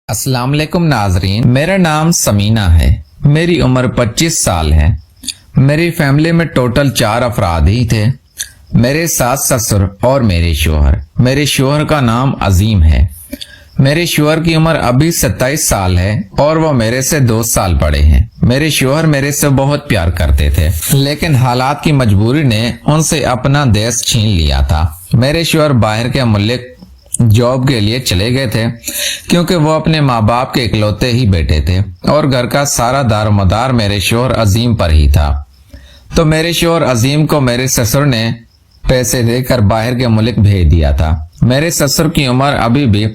अस्सलाम वालेकुम नाजरीन, मेरा नाम समीना है। मेरी उम्र 25 साल है। मेरी फैमिली में टोटल 4 अफराद ही थे। मेरे सास ससुर और मेरे शोहर। मेरे शोहर का नाम अजीम है। मेरे शोहर की उम्र अभी 27 साल है और वो मेरे से 2 साल बड़े हैं। मेरे शोहर मेरे से बहुत प्यार करते थे, लेकिन हालात की मजबूरी ने उनसे अपना देश छीन लिया था। मेरे शोहर बाहर के मुल्क जॉब के लिए चले गए थे, क्योंकि वो अपने माँ बाप के इकलौते ही बेटे थे और घर का सारा दारोमदार मेरे शोहर अजीम पर ही था। तो मेरे शोहर अजीम को मेरे ससुर ने पैसे देकर बाहर के मुल्क भेज दिया था। मेरे ससुर की उम्र अभी भी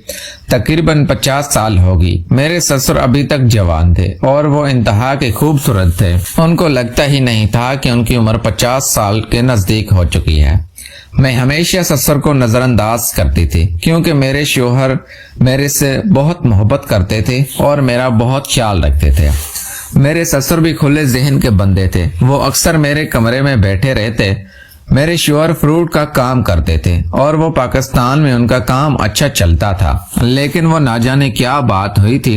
तकरीबन 50 साल होगी। मेरे ससुर अभी तक जवान थे और वो इंतहा के खूबसूरत थे। उनको लगता ही नहीं था कि उनकी उम्र 50 साल के नजदीक हो चुकी है। मैं हमेशा ससुर को नजरअंदाज करती थी, क्योंकि मेरे शोहर मेरे से बहुत मोहब्बत करते थे और मेरा बहुत ख्याल रखते थे। मेरे ससुर भी खुले जहन के बंदे थे। वो अक्सर मेरे कमरे में बैठे रहते। मेरे शोहर फ्रूट का काम करते थे और वो पाकिस्तान में उनका काम अच्छा चलता था, लेकिन वो ना जाने क्या बात हुई थी,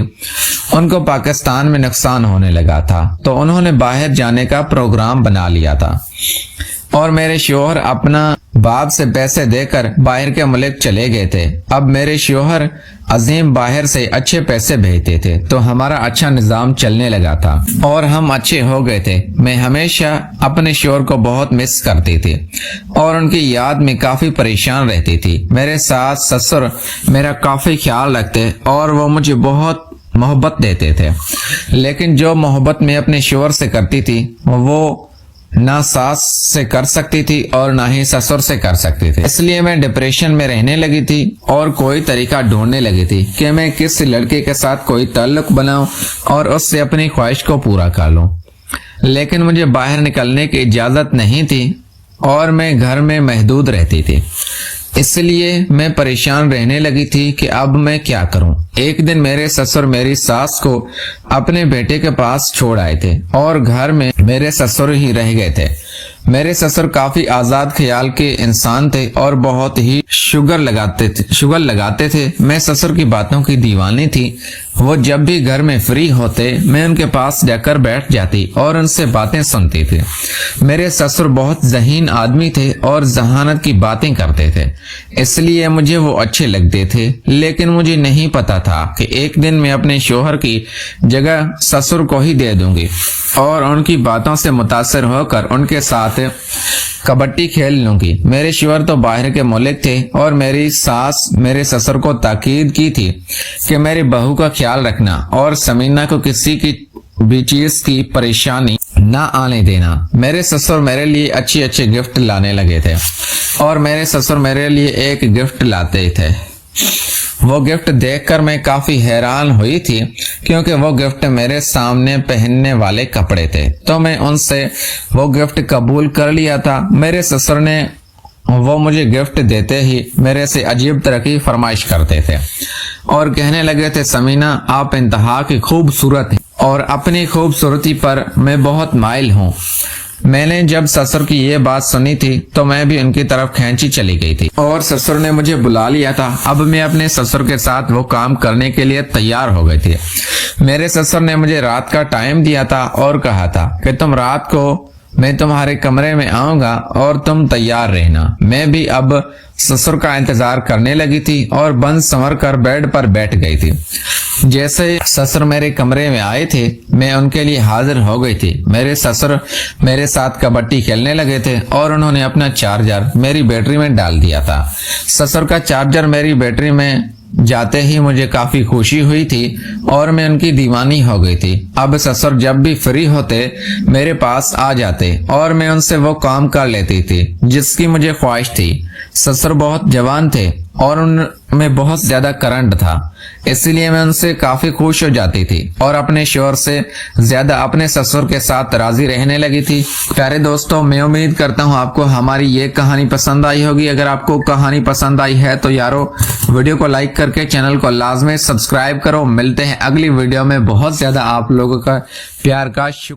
उनको पाकिस्तान में नुकसान होने लगा था, तो उन्होंने बाहर जाने का प्रोग्राम बना लिया था और मेरे शोहर अपना बाप से पैसे देकर बाहर के मुल्क चले गए थे। अब मेरे शोहर अजीम बाहर से अच्छे पैसे भेजते थे, तो हमारा अच्छा निजाम चलने लगा था और हम अच्छे हो गए थे। मैं हमेशा अपने शोहर को बहुत मिस करती थी और उनकी याद में काफी परेशान रहती थी। मेरे सास ससुर मेरा काफी ख्याल रखते और वो मुझे बहुत मोहब्बत देते थे, लेकिन जो मोहब्बत मैं अपने शोहर से करती थी वो ना सास से कर सकती थी और ना ही ससुर से कर सकती थी। इसलिए मैं डिप्रेशन में रहने लगी थी और कोई तरीका ढूंढने लगी थी कि मैं किस लड़के के साथ कोई ताल्लुक बनाऊं और उससे अपनी ख्वाहिश को पूरा कर लूं। लेकिन मुझे बाहर निकलने की इजाजत नहीं थी और मैं घर में महदूद रहती थी। इसलिए मैं परेशान रहने लगी थी कि अब मैं क्या करूं। एक दिन मेरे ससुर मेरी सास को अपने बेटे के पास छोड़ आए थे और घर में मेरे ससुर ही रह गए थे। मेरे ससुर काफी आजाद ख्याल के इंसान थे और बहुत ही शुगर लगाते थे। मैं ससुर की बातों की दीवानी थी। वो जब भी घर में फ्री होते मैं उनके पास जाकर बैठ जाती और उनसे बातें सुनती थी। मेरे ससुर बहुत ज़हीन आदमी थे और जहानत की बातें करते थे, इसलिए मुझे वो अच्छे लगते थे। लेकिन मुझे नहीं पता था कि एक दिन मैं अपने शोहर की जगह ससुर को ही दे दूंगी और उनकी बातों से मुतासर होकर उनके साथ कबड्डी खेल लूंगी। मेरे शोहर तो बाहर के मुल्क थे और मेरी सास मेरे ससुर को ताकीद की थी कि मेरी बहू का ख्याल रखना और समीना को किसी की भी चीज की परेशानी ना आने देना। मेरे ससुर मेरे लिए अच्छे गिफ्ट लाने लगे थे और मेरे ससुर मेरे लिए एक गिफ्ट लाते थे। वो गिफ्ट देखकर मैं काफी हैरान हुई थी, क्योंकि वो गिफ्ट मेरे सामने पहनने वाले कपड़े थे, तो मैं उनसे वो गिफ्ट कबूल कर लिया था। मेरे ससुर ने वो मुझे गिफ्ट देते ही मेरे से अजीब तरह की फरमाइश करते थे और कहने लगे थे, समीना आप इंतहा की खूबसूरत हैं और अपनी खूबसूरती पर मैं बहुत माइल हूँ। मैंने जब ससुर की ये बात सुनी थी तो मैं भी उनकी तरफ खींची चली गई थी और ससुर ने मुझे बुला लिया था। अब मैं अपने ससुर के साथ वो काम करने के लिए तैयार हो गई थी। मेरे ससुर ने मुझे रात का टाइम दिया था और कहा था कि तुम रात को मैं तुम्हारे कमरे में आऊंगा और तुम तैयार रहना। मैं भी अब ससुर का इंतजार करने लगी थी और बंद संवर कर बेड पर बैठ गई थी। जैसे ससुर मेरे कमरे में आए थे मैं उनके लिए हाजिर हो गई थी। मेरे ससुर मेरे साथ कबड्डी खेलने लगे थे और उन्होंने अपना चार्जर मेरी बैटरी में डाल दिया था। ससुर का चार्जर मेरी बैटरी में जाते ही मुझे काफी खुशी हुई थी और मैं उनकी दीवानी हो गई थी। अब ससुर जब भी फ्री होते मेरे पास आ जाते और मैं उनसे वो काम कर लेती थी जिसकी मुझे ख्वाहिश थी। ससुर बहुत जवान थे और उनमें बहुत ज्यादा करंट था, इसलिए मैं उनसे काफी खुश हो जाती थी और अपने शोहर से ज्यादा अपने ससुर के साथ राजी रहने लगी थी। प्यारे दोस्तों, मैं उम्मीद करता हूँ आपको हमारी ये कहानी पसंद आई होगी। अगर आपको कहानी पसंद आई है तो यारो वीडियो को लाइक करके चैनल को लाजमी सब्सक्राइब करो। मिलते हैं अगली वीडियो में। बहुत ज्यादा आप लोगों का प्यार का शुक्रिया।